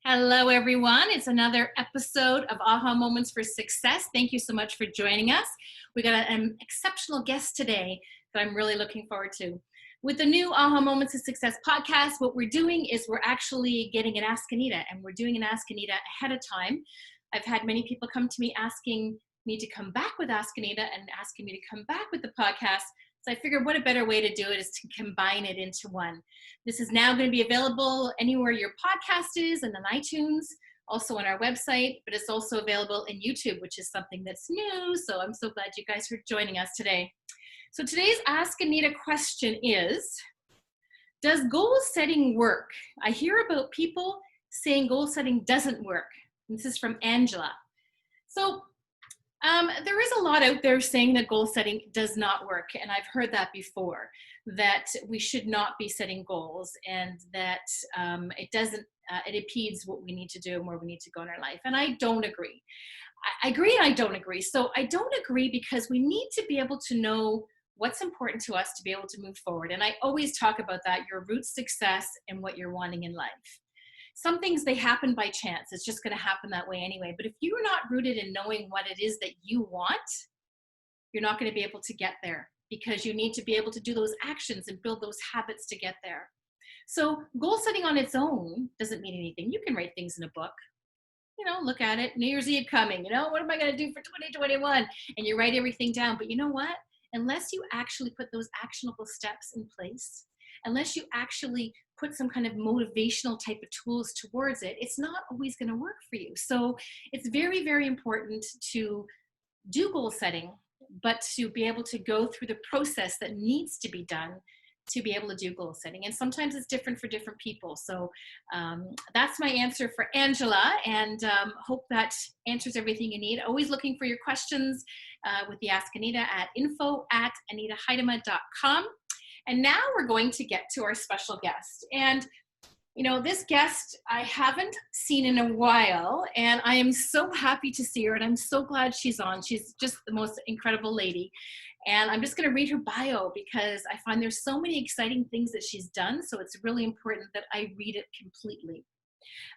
Hello, everyone. It's another episode of AhHa Moments for Success. Thank you so much for joining us. We got an exceptional guest today that I'm really looking forward to. With the new AhHa Moments of Success podcast, what we're doing is we're actually getting an Ask Anita, and we're doing an Ask Anita ahead of time. I've had many people come to me asking me to come back with Ask Anita and asking me to come back with the podcast. So I figured what a better way to do it is to combine it into one. This is now going to be available anywhere your podcast is and on iTunes, also on our website, but it's also available in YouTube, which is something that's new. So I'm so glad you guys are joining us today. So today's Ask Anita question is, does goal setting work? I hear about people saying goal setting doesn't work. This is from Angela. So there is a lot out there saying that goal setting does not work, and I've heard that before, that we should not be setting goals and that it impedes what we need to do and where we need to go in our life. And I don't agree. I agree and I don't agree. So I don't agree because we need to be able to know what's important to us to be able to move forward. And I always talk about that, your root success and what you're wanting in life. Some things, they happen by chance. It's just going to happen that way anyway. But if you're not rooted in knowing what it is that you want, you're not going to be able to get there because you need to be able to do those actions and build those habits to get there. So goal setting on its own doesn't mean anything. You can write things in a book, look at it, New Year's Eve coming, what am I going to do for 2021? And you write everything down. But you know what? Unless you actually put those actionable steps in place, unless you actually put some kind of motivational type of tools towards it, it's not always going to work for you. So it's very, very important to do goal setting, but to be able to go through the process that needs to be done to be able to do goal setting. And sometimes it's different for different people. So that's my answer for Angela, and hope that answers everything you need. Always looking for your questions with the Ask Anita at info@anitaheidema.com. And now we're going to get to our special guest. And, this guest I haven't seen in a while, and I am so happy to see her, and I'm so glad she's on. She's just the most incredible lady. And I'm just going to read her bio because I find there's so many exciting things that she's done. So it's really important that I read it completely.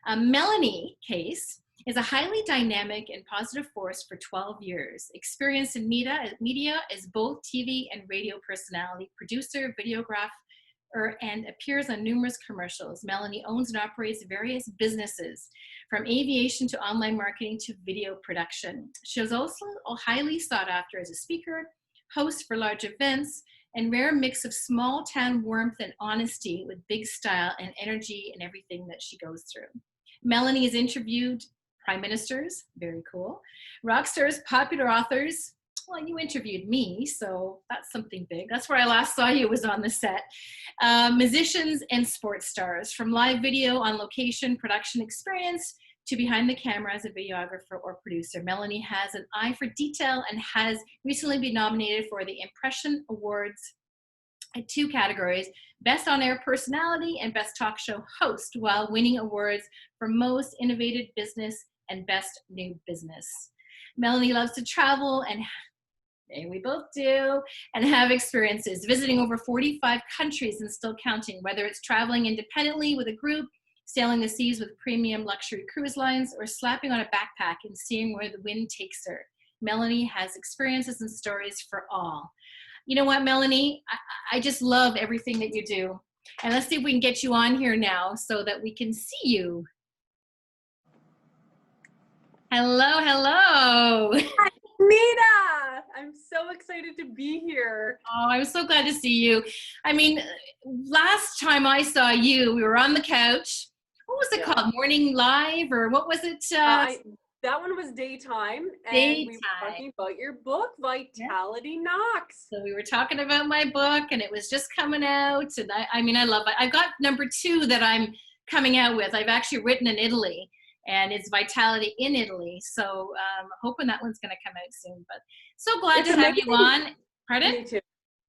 Melanie Case is a highly dynamic and positive force for 12 years. Experienced in media as both TV and radio personality, producer, videographer, and appears on numerous commercials. Melanie owns and operates various businesses, from aviation to online marketing to video production. She is also highly sought after as a speaker, host for large events, and rare mix of small town warmth and honesty with big style and energy in everything that she goes through. Melanie has interviewed prime ministers, very cool, rock stars, popular authors. Well, you interviewed me, so that's something big. That's where I last saw you, was on the set. Musicians and sports stars, from live video on location production experience to behind the camera as a videographer or producer. Melanie has an eye for detail and has recently been nominated for the Impression Awards in 2 categories, Best On-Air Personality and Best Talk Show Host, while winning awards for Most Innovative Business and Best New Business. Melanie loves to travel, and we both do, and have experiences visiting over 45 countries and still counting, whether it's traveling independently with a group, sailing the seas with premium luxury cruise lines, or slapping on a backpack and seeing where the wind takes her. Melanie has experiences and stories for all. You know what, Melanie? I just love everything that you do. And let's see if we can get you on here now so that we can see you. Hello, hello. Hi, Anita. I'm so excited to be here. Oh, I'm so glad to see you. I mean, last time I saw you, we were on the couch. What was it called? Morning Live, or what was it? That one was daytime. And Daytime. we were talking about your book, Vitality Knocks. So we were talking about my book, and it was just coming out. And I mean, I love it. I've got number 2 that I'm coming out with. I've actually written in Italy, and it's Vitality in Italy. So hoping that one's going to come out soon. But so glad to have you on. Pardon? Me too.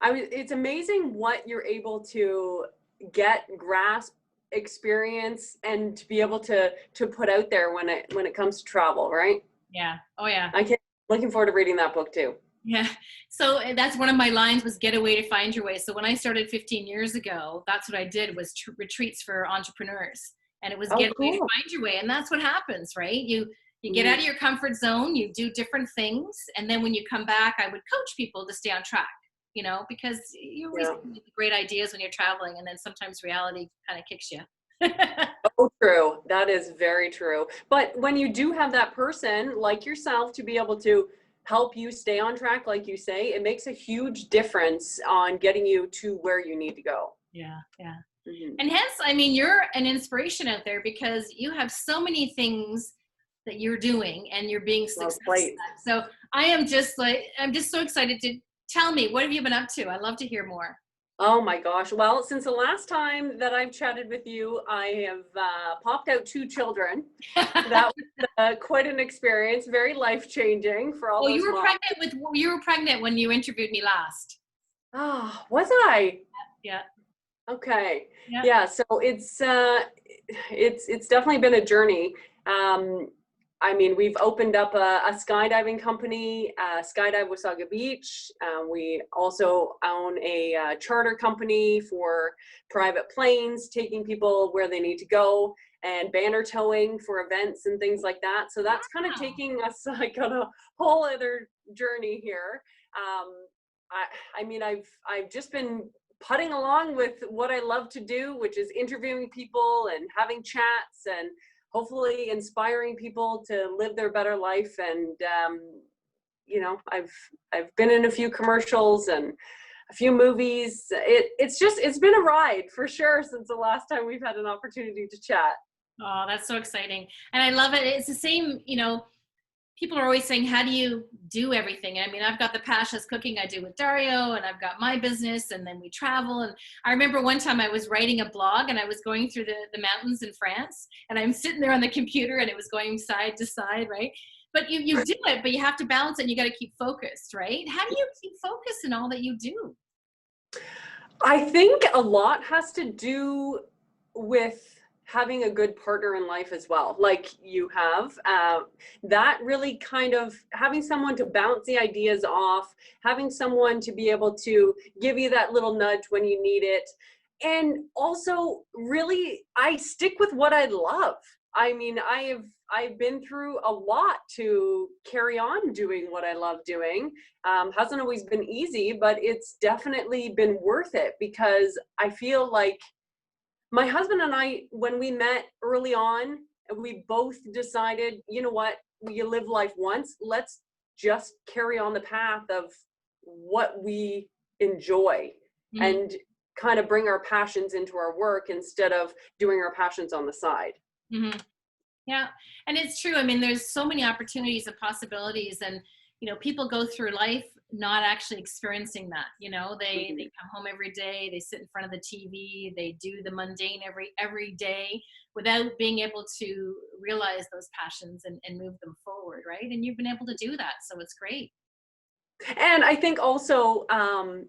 It's amazing what you're able to grasp, experience, and to be able to put out there when it comes to travel, right? Yeah. Oh yeah. Looking forward to reading that book too. Yeah. So that's one of my lines, was get a way to find your way. So when I started 15 years ago, that's what I did, was retreats for entrepreneurs. and it was Oh, get away to cool. find your way. And that's what happens, right? You get Mhm. out of your comfort zone, you do different things, and then when you come back, I would coach people to stay on track, because you always Yeah. have great ideas when you're traveling, and then sometimes reality kind of kicks you. Oh, true. That is very true. But when you do have that person like yourself to be able to help you stay on track, like you say, it makes a huge difference on getting you to where you need to go. Yeah, yeah. Mhm. And hence, I mean, you're an inspiration out there because you have so many things that you're doing and you're being Well successful played. at. So I'm just so excited to tell me, what have you been up to? I'd love to hear more. Oh my gosh. Well, since the last time that I've chatted with you, I have popped out 2 children. That was quite an experience, very life-changing for all Oh, those moms. you were pregnant when you interviewed me last. Ah, was I? Yeah. Okay. Yeah. Yeah, so it's definitely been a journey. Um, I mean, we've opened up a skydiving company, Skydive Wasaga Beach. We also own a charter company for private planes, taking people where they need to go, and banner towing for events and things like that. So that's kind of Wow. taking us like on a whole other journey here. Um, I mean, I've just been putting along with what I love to do, which is interviewing people and having chats and hopefully inspiring people to live their better life. And I've been in a few commercials and a few movies. It's been a ride for sure since the last time we've had an opportunity to chat. Oh, that's so exciting. And I love it. It's the same, people are always saying, how do you do everything? I mean, I've got the passionless cooking I do with Dario, and I've got my business, and then we travel. And I remember one time I was writing a blog and I was going through the mountains in France, and I'm sitting there on the computer and it was going side to side, right? But you do it, but you have to balance it and you got to keep focused, right? How do you keep focused in all that you do? I think a lot has to do with having a good partner in life as well, like you have. That really kind of having someone to bounce the ideas off, having someone to be able to give you that little nudge when you need it. And also, really, I stick with what I love. I mean, I've been through a lot to carry on doing what I love doing. Hasn't always been easy, but it's definitely been worth it because I feel like my husband and I, when we met early on, we both decided, you know what, you live life once, let's just carry on the path of what we enjoy Mhm. and kind of bring our passions into our work instead of doing our passions on the side. Mhm. Yeah, and it's true. I mean, there's so many opportunities and possibilities, and people go through life not actually experiencing that. They Mhm. come home every day, they sit in front of the TV, they do the mundane every day without being able to realize those passions and move them forward, right? And you've been able to do that, so it's great. And I think also, I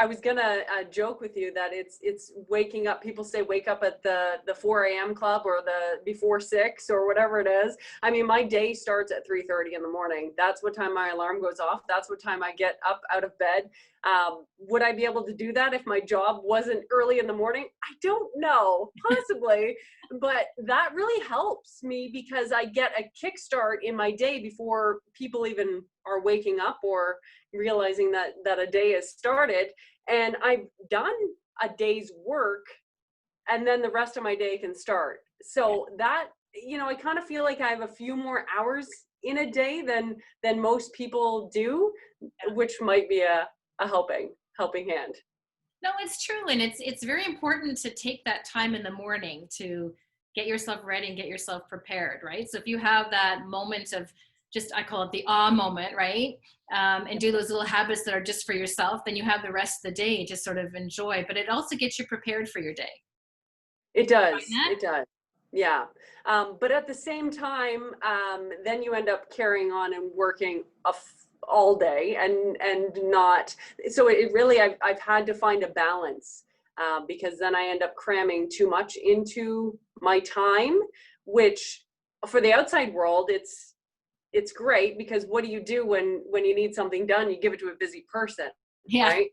was gonna joke with you that it's waking up. People say wake up at the 4 a.m. club or the before 6 or whatever it is. I mean, my day starts at 3:30 in the morning. That's what time my alarm goes off. That's what time I get up out of bed. Would I be able to do that if my job wasn't early in the morning? I don't know, possibly, but that really helps me because I get a kickstart in my day before people even are waking up or realizing that a day has started. And I've done a day's work, and then the rest of my day can start. Yeah. So that, I kind of feel like I have a few more hours in a day than most people do, which might be a helping hand. No, it's true, and it's very important to take that time in the morning to get yourself ready and get yourself prepared, right? So if you have that moment of just, I call it the awe moment, right? And do those little habits that are just for yourself, then you have the rest of the day to sort of enjoy. But it also gets you prepared for your day. It Find does. that? It does. Yeah. But at the same time, then you end up carrying on and working all day and not. So it really, I've had to find a balance because then I end up cramming too much into my time, which for the outside world, it's great because what do you do when you need something done? You give it to a busy person, Yeah. right?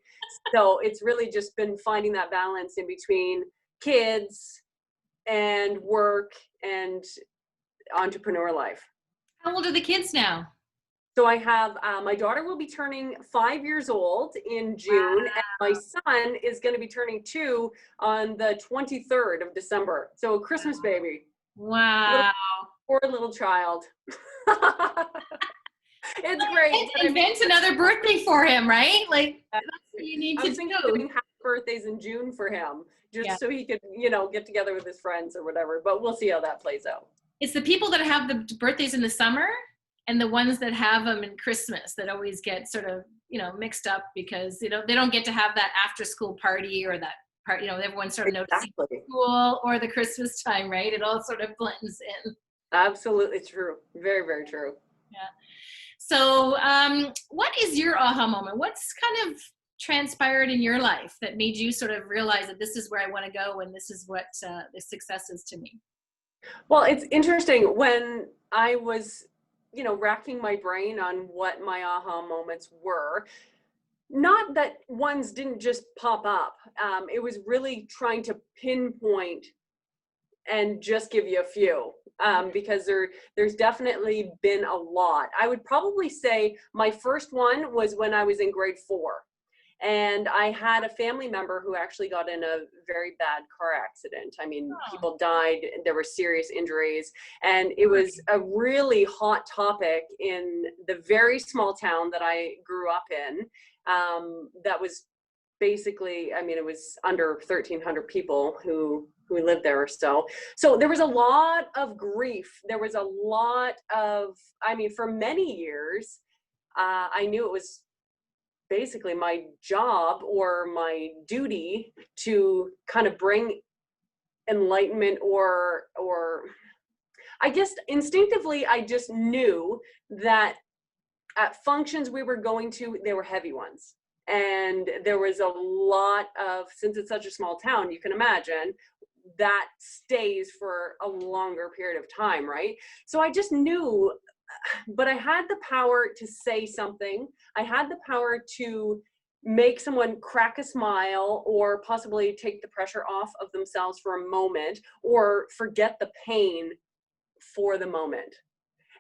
So it's really just been finding that balance in between kids, and work and entrepreneur life. How old are the kids now? So I have, my daughter will be turning 5 years old in June, and my son is going to be turning 2 on the 23rd of December. So a Christmas baby. Wow. Poor little child. It's great. Invent another birthday for him, right? Like, that's what you need to do. I was thinking of doing half birthdays in June for him, just so he could, get together with his friends or whatever, but we'll see how that plays out. It's the people that have the birthdays in the summer and the ones that have them in Christmas that always get sort of, mixed up because, they don't get to have that after school party or that part, everyone sort of noticing school or the Christmas time, right? It all sort of blends in. Absolutely true. Very, very true. Yeah. So what is your aha moment? What's kind of transpired in your life that made you sort of realize that this is where I want to go and this is what the success is to me? Well, it's interesting when I was, racking my brain on what my aha moments were. Not that ones didn't just pop up. It was really trying to pinpoint and just give you a few, because there's definitely been a lot. I would probably say my first one was when I was in grade 4. And I had a family member who actually got in a very bad car accident. I mean, people died, there were serious injuries, and it was a really hot topic in the very small town that I grew up in. That was basically, it was under 1,300 people who lived there or so. So there was a lot of grief. There was a lot of, for many years, I knew it was basically my job or my duty to kind of bring enlightenment or I guess instinctively I just knew that at functions we were going to, they were heavy ones. And there was a lot of, since it's such a small town, you can imagine that stays for a longer period of time, right? So I just knew, but I had the power to say something. I had the power to make someone crack a smile or possibly take the pressure off of themselves for a moment or forget the pain for the moment.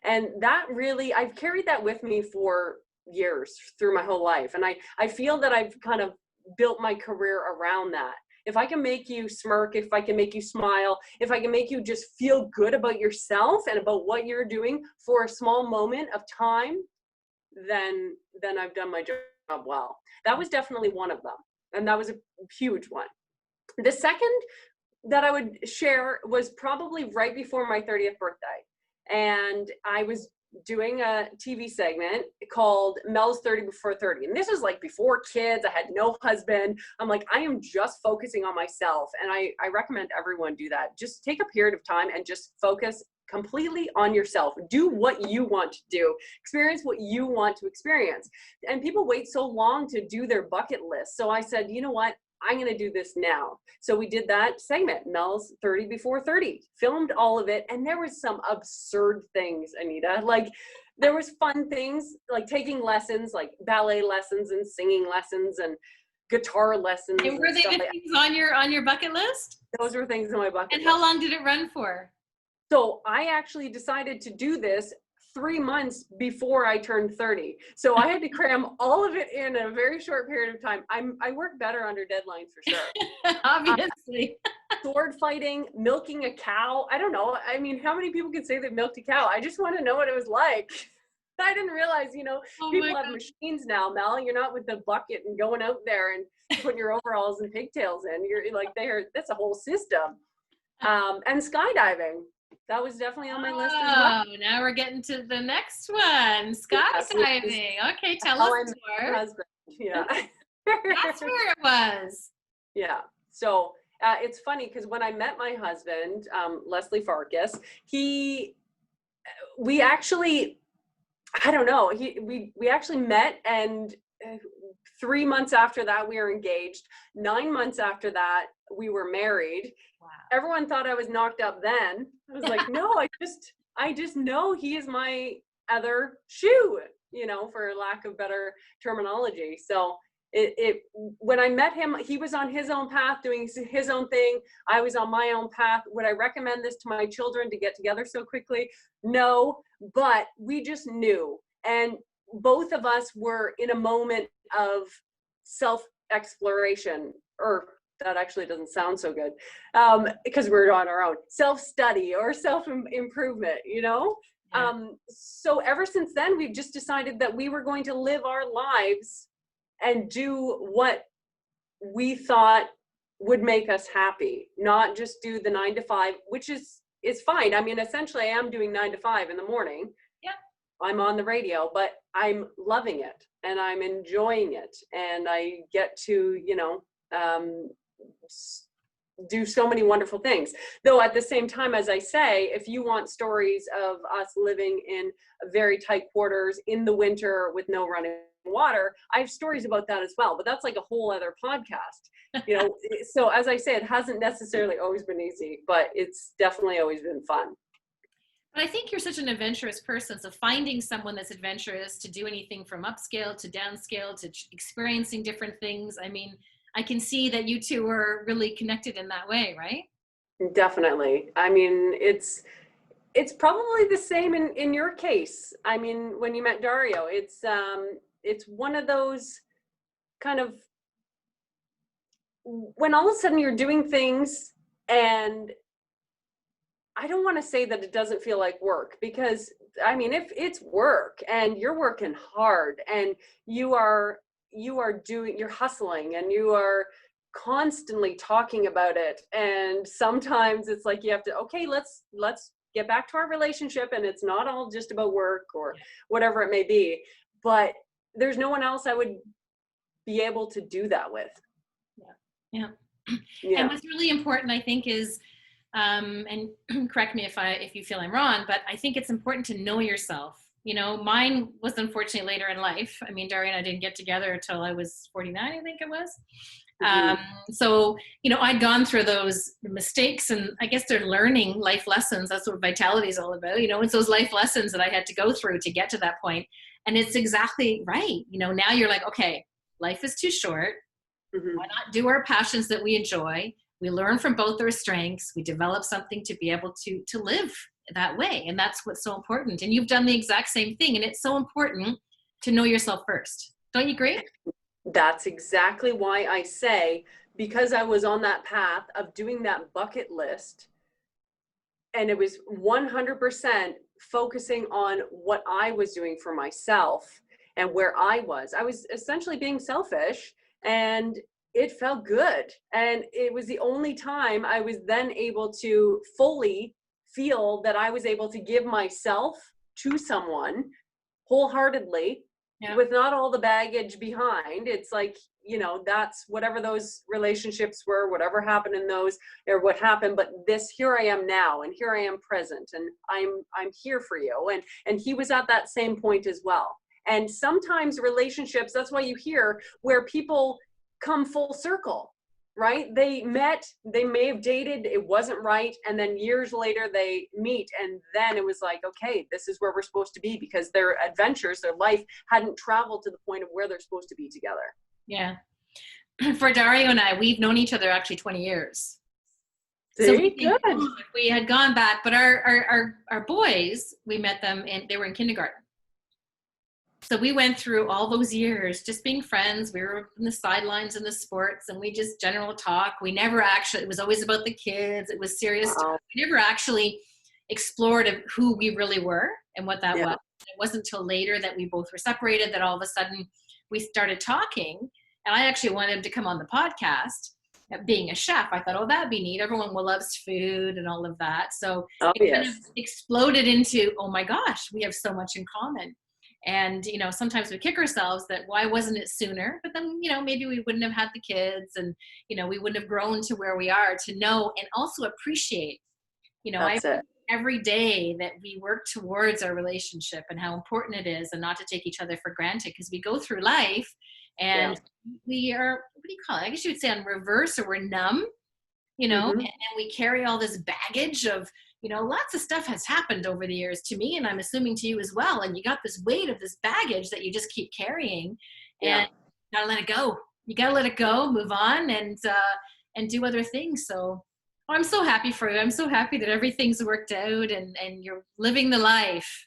And that really, I've carried that with me for years through my whole life. And I feel that I've kind of built my career around that. If I can make you smirk, if I can make you smile, if I can make you just feel good about yourself and about what you're doing for a small moment of time, then I've done my job well. That was definitely one of them. And that was a huge one. The second that I would share was probably right before my 30th birthday. And I was doing a TV segment called Mel's 30 Before 30. And this is like before kids. I had no husband. I'm like, I am just focusing on myself. And I recommend everyone do that. Just take a period of time and just focus completely on yourself. Do what you want to do. Experience what you want to experience. And people wait so long to do their bucket list. So I said, you know what? I'm going to do this now. So we did that segment, Mel's 30 Before 30, filmed all of it. And there was some absurd things, Anita. Like there was fun things like taking lessons, like ballet lessons and singing lessons and guitar lessons. And were they the things on your bucket list? Those were things on my bucket list. And how long did it run for? So I actually decided to do this 3 months before I turned 30. So I had to cram all of it in a very short period of time. I work better under deadlines for sure. Obviously. Sword fighting, milking a cow. I don't know. I mean, how many people can say they milked a cow? I just want to know what it was like. I didn't realize, people have machines now, Mel. You're not with the bucket and going out there and putting your overalls and pigtails in. You're like, that's a whole system. And skydiving. That was definitely on my list as well. Oh, now we're getting to the next one. Skydiving. Okay, tell us more. Husband. Yeah. That's where it was. Yeah. So it's funny because when I met my husband, Leslie Farkas, we actually, I don't know, we actually met, and 3 months after that we were engaged. 9 months after that we were married. Wow. Everyone thought I was knocked up then. I was like, no, I just know he is my other shoe, for lack of better terminology. So When I met him, he was on his own path doing his own thing. I was on my own path. Would I recommend this to my children to get together so quickly? No, but we just knew. And both of us were in a moment of self-exploration, or that actually doesn't sound so good, because we're on our own, self-study or self-improvement, you know? Yeah. So ever since then, we've just decided that we were going to live our lives and do what we thought would make us happy, not just do the 9 to 5, which is fine. I mean, essentially I am doing 9 to 5 in the morning. Yeah. I'm on the radio, but I'm loving it and I'm enjoying it. And I get to, you know, do so many wonderful things. Though at the same time, as I say, if you want stories of us living in very tight quarters in the winter with no running water, I have stories about that as well, but that's like a whole other podcast, you know. So as I say, it hasn't necessarily always been easy, but it's definitely always been fun. But I think you're such an adventurous person. So finding someone that's adventurous to do anything from upscale to downscale to experiencing different things. I mean, I can see that you two are really connected in that way, right? Definitely. I mean, it's probably the same in your case. I mean, when you met Dario, it's one of those kind of, when all of a sudden you're doing things, and I don't want to say that it doesn't feel like work, because I mean, if it's work and you're working hard and you're hustling and you are constantly talking about it, and sometimes it's like you have to, okay, let's get back to our relationship, and it's not all just about work or whatever it may be, but there's no one else I would be able to do that with. Yeah. Yeah. And what's really important, I think, is and correct me if you feel I'm wrong, but I think it's important to know yourself. You know, mine was unfortunately later in life. I mean, Daria and I didn't get together until I was 49, I think it was. So, you know, I'd gone through those mistakes, and I guess they're learning life lessons. That's what vitality is all about. You know, it's those life lessons that I had to go through to get to that point. And it's exactly right. You know, now you're like, okay, life is too short. Why not do our passions that we enjoy? We learn from both our strengths. We develop something to be able to live that way. And that's what's so important. And you've done the exact same thing. And it's so important to know yourself first. Don't you agree? That's exactly why I say, because I was on that path of doing that bucket list, and it was 100% focusing on what I was doing for myself and where I was essentially being selfish, and it felt good. And it was the only time I was then able to fully feel that I was able to give myself to someone wholeheartedly, with not all the baggage behind. It's like, you know, that's whatever those relationships were, whatever happened in those, or what happened, but here I am now, and here I am present, and I'm here for you. And he was at that same point as well. And sometimes relationships, that's why you hear where people come full circle, right? They met, they may have dated, it wasn't right, and then years later they meet, and then it was like, okay, this is where we're supposed to be, because their adventures, their life hadn't traveled to the point of where they're supposed to be together. Yeah. For Dario and I, we've known each other actually 20 years. See, so good. We had gone back, but our boys, we met them and they were in kindergarten. So we went through all those years just being friends. We were in the sidelines in the sports, and we just general talk. We never actually, it was always about the kids. It was serious stuff. We never actually explored who we really were and what that was. It wasn't until later that we both were separated that all of a sudden we started talking. And I actually wanted him to come on the podcast. Being a chef, I thought, oh, that'd be neat. Everyone loves food and all of that. So it kind of exploded into, oh my gosh, we have so much in common. And, you know, sometimes we kick ourselves that why wasn't it sooner? But then, you know, maybe we wouldn't have had the kids, and, you know, we wouldn't have grown to where we are to know and also appreciate, you know, every day that we work towards our relationship and how important it is, and not to take each other for granted, because we go through life and we are, what do you call it? I guess you would say on reverse, or we're numb, you know, and we carry all this baggage of, you know, lots of stuff has happened over the years to me, and I'm assuming to you as well. And you got this weight of this baggage that you just keep carrying. And gotta let it go. You gotta let it go, move on, and do other things. So I'm so happy for you. I'm so happy that everything's worked out and you're living the life.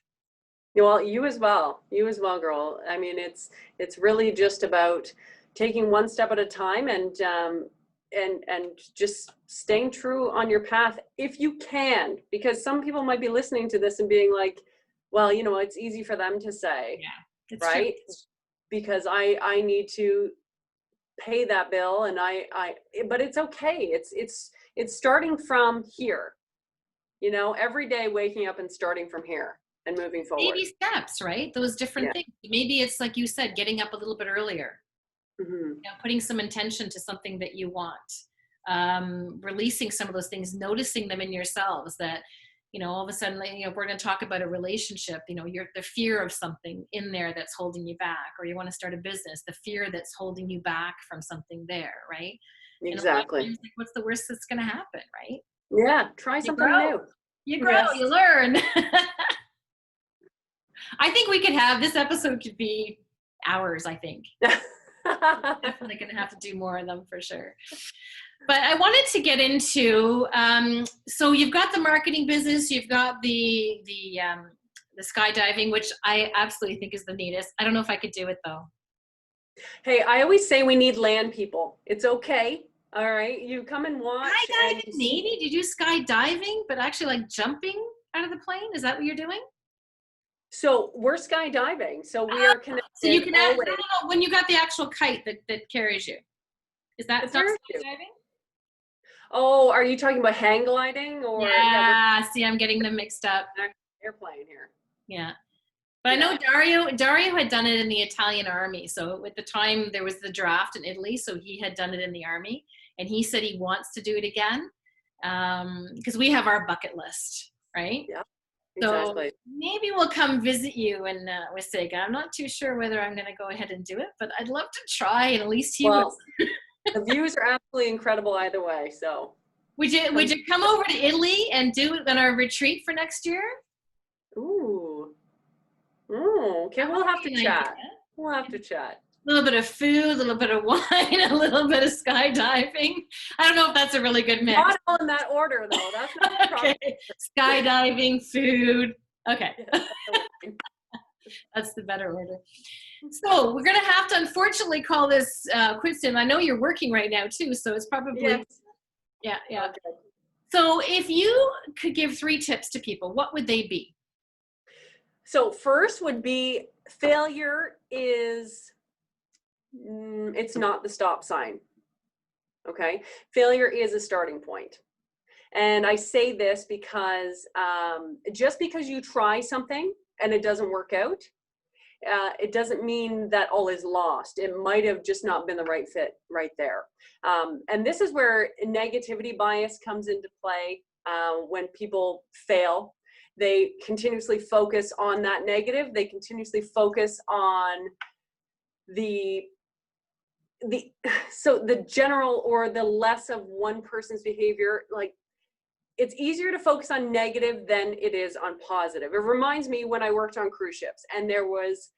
Well, you as well. You as well, girl. I mean, it's really just about taking one step at a time and just staying true on your path if you can, because some people might be listening to this and being like, well, you know, it's easy for them to say, Yeah, it's right? true. Because I need to pay that bill and but it's okay. It's starting from here, you know, every day waking up and starting from here and moving forward. Baby steps, right? Those different Yeah. things. Maybe it's like you said, getting up a little bit earlier, Hmm. putting some intention to something that you want, releasing some of those things, noticing them in yourselves that, all of a sudden, we're going to talk about a relationship, you're the fear of something in there that's holding you back, or you want to start a business, the fear that's holding you back from something there, right? And a lot of Exactly. times, like, what's the worst that's going to happen, right? Yeah. Try You something grow, new. you grow, Yes. you learn. I think we could have, this episode could be hours, I think. Definitely going to have to do more of them for sure. But I wanted to get into, so you've got the marketing business, you've got the skydiving, which I absolutely think is the neatest. I don't know if I could do it though. Hey, I always say we need land people. It's okay. All right. You come and watch and Skydiving, maybe? Did you skydiving, but actually like jumping out of the plane? Is that what you're doing? so we're skydiving. So we Oh, are so you connected can act, always. no, when you got the actual kite that carries you. Is that The not parachute. skydiving? Oh, are you talking about hang gliding or yeah, we're Yeah, see, I'm getting them mixed up. airplane here. Yeah. But I Yeah. know Dario had done it in the Italian army. So at the time there was the draft in Italy, so he had done it in the army, and he said he wants to do it again because we have our bucket list, right? Yeah. So Exactly. maybe we'll come visit you in Wasaga. I'm not too sure whether I'm going to go ahead and do it, but I'd love to try, and at least he would. Well, the views are absolutely incredible either way. So Would you come over to Italy and do it on our retreat for next year? ooh. Okay, That we'll would have be to an chat. idea. We'll have to chat. A little bit of food, a little bit of wine, a little bit of skydiving. I don't know if that's a really good mix. Not all in that order though. That's not the problem. Okay. Skydiving, food. Okay. Yeah. That's the better order. So we're going to have to unfortunately call this quits. And I know you're working right now too, so it's probably, Yes. yeah. Okay. So if you could give 3 tips to people, what would they be? So first would be failure is, it's not the stop sign. Okay. Failure is a starting point. And I say this because just because you try something and it doesn't work out, it doesn't mean that all is lost. It might have just not been the right fit right there. And this is where negativity bias comes into play. When people fail, they continuously focus on that negative. They continuously focus on the so the general or the less of one person's behavior. Like, it's easier to focus on negative than it is on positive. It reminds me when I worked on cruise ships and there was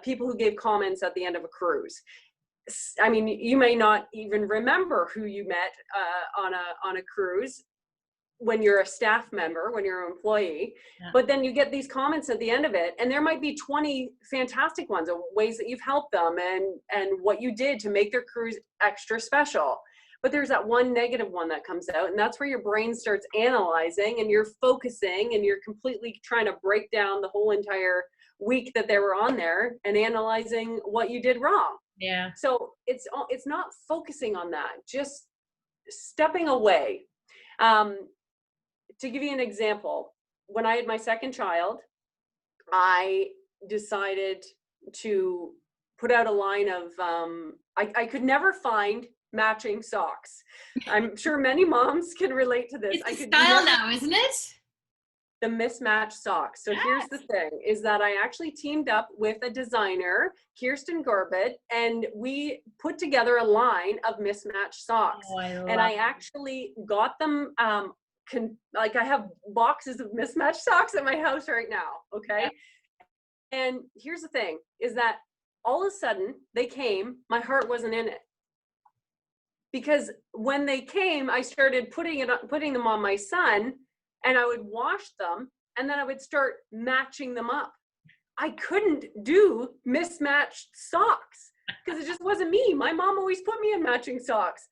people who gave comments at the end of a cruise. I mean, you may not even remember who you met on a cruise when you're a staff member, when you're an employee, Yeah. but then you get these comments at the end of it, and there might be 20 fantastic ones of ways that you've helped them and what you did to make their cruise extra special. But there's that one negative one that comes out, and that's where your brain starts analyzing and you're focusing and you're completely trying to break down the whole entire week that they were on there and analyzing what you did wrong. Yeah. So it's not focusing on that, just stepping away. To give you an example, when I had my second child, I decided to put out a line of, I could never find matching socks. I'm sure many moms can relate to this. It's a style now, isn't it? The mismatched socks. So here's the thing, is that I actually teamed up with a designer, Kirsten Gorbett, and we put together a line of mismatched socks. Oh, and I actually got them, like I have boxes of mismatched socks at my house right now, okay? And here's the thing, is that all of a sudden they came, my heart wasn't in it. Because when they came, I started putting them on my son, and I would wash them, and then I would start matching them up. I couldn't do mismatched socks because it just wasn't me. My mom always put me in matching socks.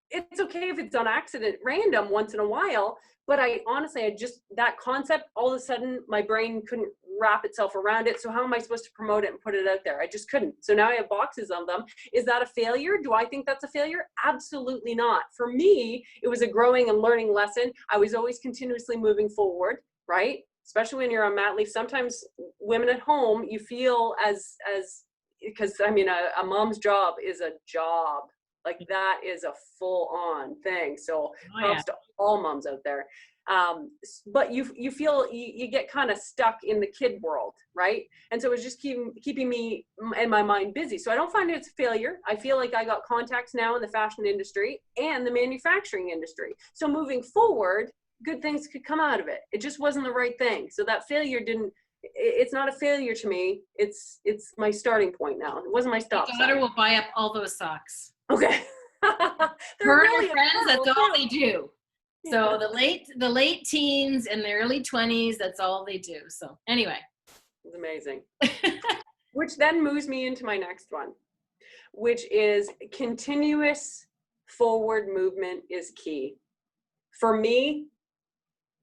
It's okay if it's on accident, random once in a while, but I honestly, that concept, all of a sudden my brain couldn't wrap itself around it. So how am I supposed to promote it and put it out there? I just couldn't. So now I have boxes of them. Is that a failure? Do I think that's a failure? Absolutely not. For me, it was a growing and learning lesson. I was always continuously moving forward, right? Especially when you're on mat leave. Sometimes women at home, you feel because I mean, a mom's job is a job. Like that is a full on thing. So props to all moms out there. But you feel you get kind of stuck in the kid world, right? And so it's just keeping me and my mind busy. So I don't find it's a failure. I feel like I got contacts now in the fashion industry and the manufacturing industry. So moving forward, good things could come out of it. It just wasn't the right thing. So that failure it's not a failure to me. It's my starting point now. It wasn't my stop sign. Your daughter will buy up all those socks. Okay. Her and her friends, that's all they do. So the late teens and the early 20s, that's all they do. So anyway. It's amazing. Which then moves me into my next one, which is continuous forward movement is key. For me,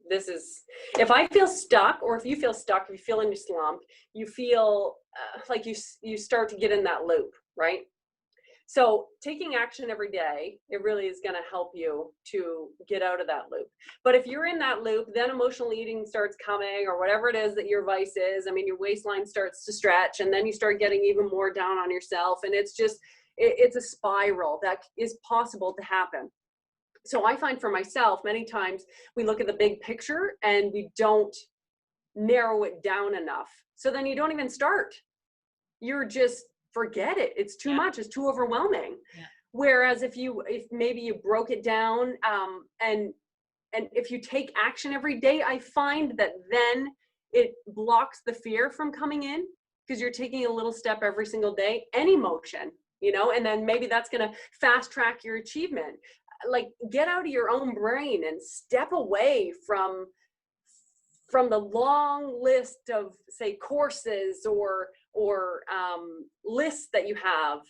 this is, if I feel stuck, or if you feel stuck, if you feel in your slump, you feel like you start to get in that loop, right? So taking action every day, it really is going to help you to get out of that loop. But if you're in that loop, then emotional eating starts coming, or whatever it is that your vice is. I mean, your waistline starts to stretch, and then you start getting even more down on yourself. And it's just, it's a spiral that is possible to happen. So I find for myself, many times we look at the big picture and we don't narrow it down enough. So then you don't even start. You're just, forget it. It's too much. It's too overwhelming. Yeah. Whereas if maybe you broke it down, and if you take action every day, I find that then it blocks the fear from coming in, because you're taking a little step every single day, any motion, and then maybe that's going to fast track your achievement. Like, get out of your own brain and step away from the long list of, say, courses or lists that you have.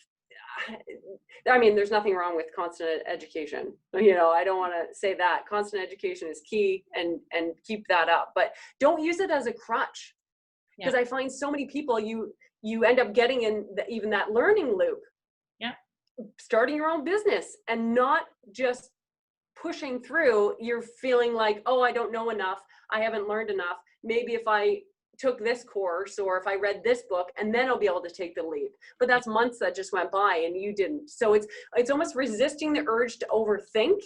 I mean, there's nothing wrong with constant education. I don't want to say that. Constant education is key, and keep that up. But don't use it as a crutch, because I find so many people, you end up getting in even that learning loop. Yeah. Starting your own business and not just pushing through. You're feeling like, oh, I don't know enough. I haven't learned enough. Maybe if I took this course, or if I read this book, and then I'll be able to take the leap. But that's months that just went by and you didn't. So it's almost resisting the urge to overthink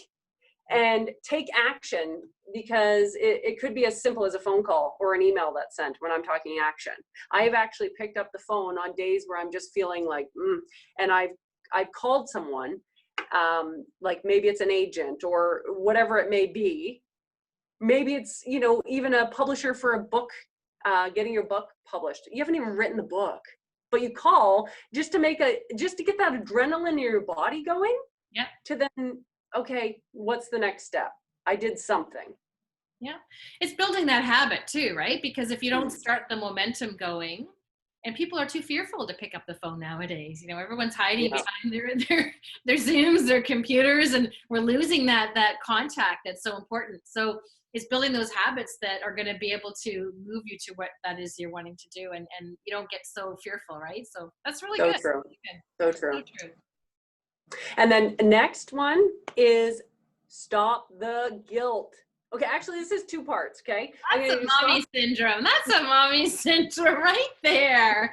and take action, because it could be as simple as a phone call or an email that's sent when I'm talking action. I've actually picked up the phone on days where I'm just feeling like, and I've called someone, like maybe it's an agent or whatever it may be. Maybe it's, even a publisher for a book, getting your book published. You haven't even written the book, but you call just to get that adrenaline in your body going. Yeah. To then, okay, what's the next step? I did something. Yeah. It's building that habit too, right? Because if you don't start the momentum going, and people are too fearful to pick up the phone nowadays. Everyone's hiding behind their Zooms, their computers, and we're losing that contact that's so important. So it's building those habits that are going to be able to move you to what that is you're wanting to do, and you don't get so fearful, right? So that's really good. True. Really good. So true. And then next one is stop the guilt. Okay, actually, this is two parts, okay? That's a mommy syndrome. That's a mommy syndrome right there.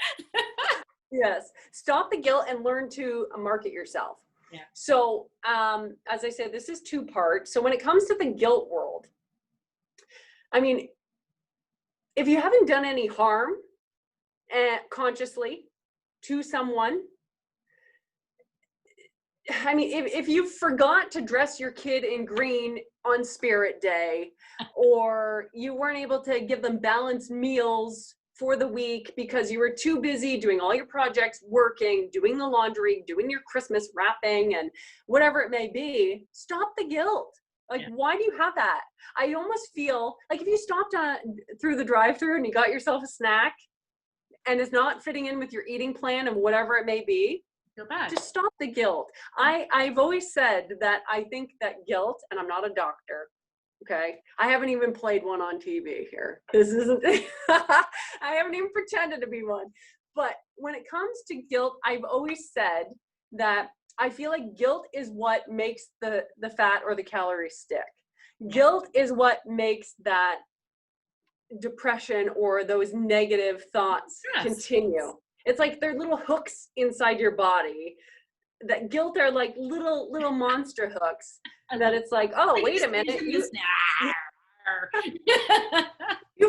Yes. Stop the guilt and learn to market yourself. Yeah. So, as I said, this is two parts. So when it comes to the guilt world, I mean, if you haven't done any harm consciously to someone, I mean, if you forgot to dress your kid in green on Spirit Day, or you weren't able to give them balanced meals for the week because you were too busy doing all your projects, working, doing the laundry, doing your Christmas wrapping and whatever it may be, stop the guilt. Like, why do you have that? I almost feel like if you stopped through the drive-thru and you got yourself a snack and it's not fitting in with your eating plan and whatever it may be, feel bad. Just stop the guilt. I've always said that I think that guilt, and I'm not a doctor, okay? I haven't even played one on TV here. This isn't, I haven't even pretended to be one. But when it comes to guilt, I've always said that I feel like guilt is what makes the fat or the calories stick. Guilt is what makes that depression or those negative thoughts continue. It's like they're little hooks inside your body. That guilt are like little monster hooks that it's like, oh, wait a minute. You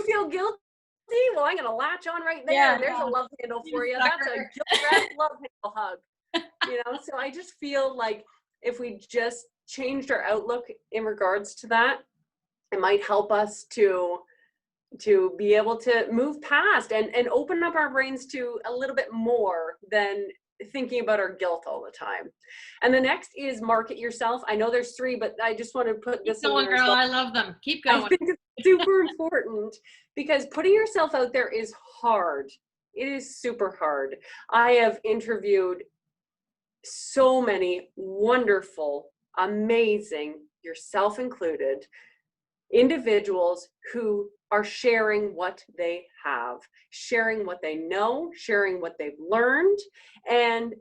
feel guilty? Well, I'm going to latch on right there. Yeah, there's a love handle for you. That's a guilt love handle hug. You know, so I just feel like if we just changed our outlook in regards to that, it might help us to be able to move past and open up our brains to a little bit more than thinking about our guilt all the time. And the next is market yourself. I know there's 3, but I just want to put this in there. Girl, I love them. Keep going. I think it's super important because putting yourself out there is hard. It is super hard. I have interviewed so many wonderful, amazing, yourself included, individuals who are sharing what they have, sharing what they know, sharing what they've learned. And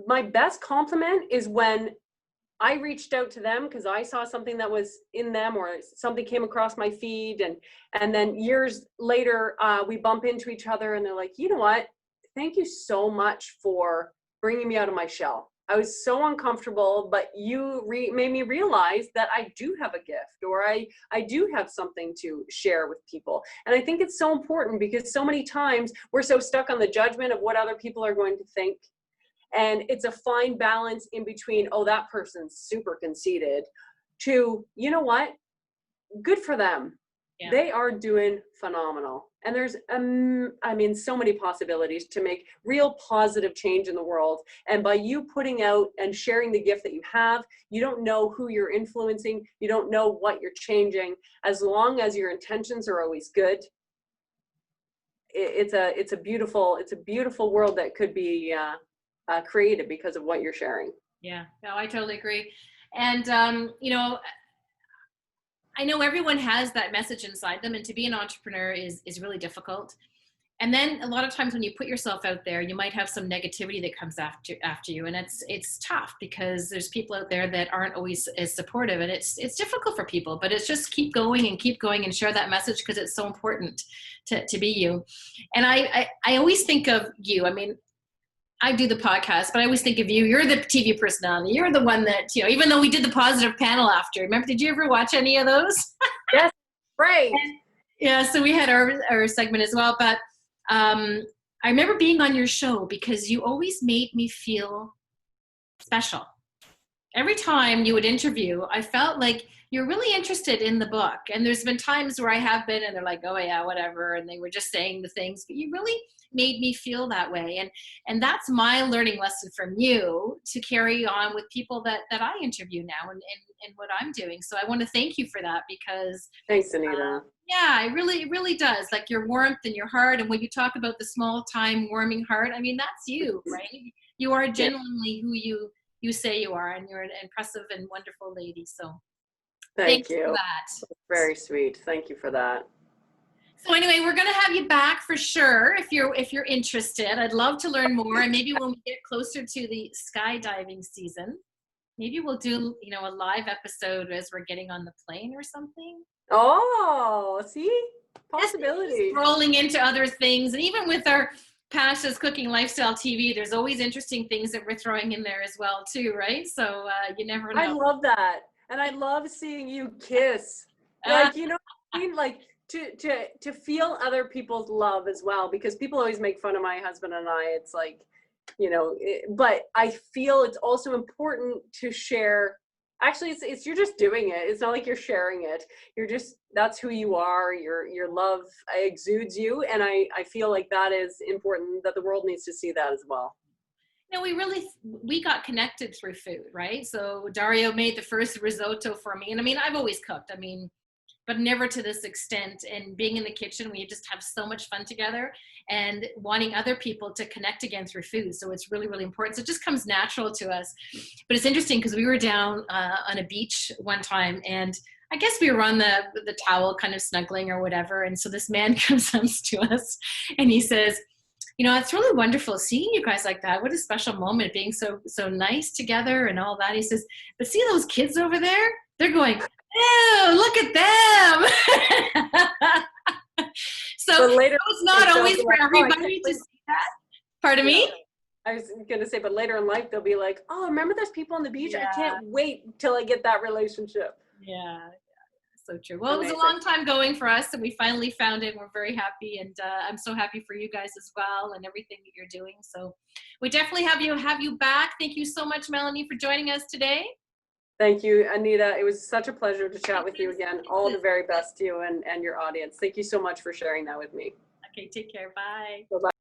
my best compliment is when I reached out to them because I saw something that was in them or something came across my feed. And then years later, we bump into each other and they're like, you know what? Thank you so much for bringing me out of my shell. I was so uncomfortable, but you made me realize that I do have a gift or I do have something to share with people. And I think it's so important because so many times we're so stuck on the judgment of what other people are going to think. And it's a fine balance in between, oh, that person's super conceited, to, you know what, good for them. Yeah. They are doing phenomenal. And there's, I mean, so many possibilities to make real positive change in the world. And by you putting out and sharing the gift that you have, you don't know who you're influencing. You don't know what you're changing. As long as your intentions are always good, it's a beautiful world that could be created because of what you're sharing. Yeah, no, I totally agree. And, you know, I know everyone has that message inside them, and to be an entrepreneur is really difficult. And then a lot of times when you put yourself out there, you might have some negativity that comes after you, and it's tough because there's people out there that aren't always as supportive, and it's difficult for people. But it's just keep going and share that message because it's so important to be you. And I always think of you. I mean, I do the podcast, but I always think of you. You're the TV personality. You're the one that, you know, even though we did the positive panel after, remember, did you ever watch any of those? Yes, right. Yeah, so we had our segment as well. But I remember being on your show because you always made me feel special. Every time you would interview, I felt like you're really interested in the book. And there's been times where I have been and they're like, oh yeah, whatever. And they were just saying the things, but you really made me feel that way. And that's my learning lesson from you to carry on with people that I interview now and what I'm doing. So I want to thank you for that because thanks, Anita. Yeah, it really does. Like your warmth and your heart. And when you talk about the small time warming heart, I mean, that's you, right? You are genuinely who you say you are, and you're an impressive and wonderful lady. So thank you for that. That's very sweet. Thank you for that. So anyway, we're going to have you back for sure if you're interested. I'd love to learn more, and maybe when we get closer to the skydiving season, maybe we'll do, you know, a live episode as we're getting on the plane or something. Oh, see, possibilities. Rolling into other things, and even with our Pasha's Cooking Lifestyle TV, there's always interesting things that we're throwing in there as well too, right? So you never know. I love that, and I love seeing you kiss. Like, you know what I mean? Like to feel other people's love as well, because people always make fun of my husband and I. It's like, you know, but I feel it's also important to share Actually, it's you're just doing it. It's not like you're sharing it. You're just, that's who you are. Your love exudes you, and I feel like that is important, that the world needs to see that as well. You know, we got connected through food, right? So Dario made the first risotto for me, and I mean, I've always cooked. I mean, but never to this extent. And being in the kitchen, we just have so much fun together, and wanting other people to connect again through food. So it's really, really important. So it just comes natural to us. But it's interesting because we were down on a beach one time, and I guess we were on the towel kind of snuggling or whatever. And so this man comes up to us and he says, you know, it's really wonderful seeing you guys like that. What a special moment, being so nice together and all that. He says, but see those kids over there? They're going, ew, look at them. So But later, it's not always for everybody to see that. Pardon me? I was gonna say, but later in life they'll be like, oh, remember those people on the beach? Yeah. I can't wait till I get that relationship. Yeah, so true. Well, Amazing. it was a long time going for us, and we finally found it. We're very happy, and I'm so happy for you guys as well, and everything that you're doing. So we definitely have you back. Thank you so much, Melanie, for joining us today. Thank you, Anita. It was such a pleasure to chat with you again. All the very best to you and your audience. Thank you so much for sharing that with me. Okay, take care. Bye. Bye-bye.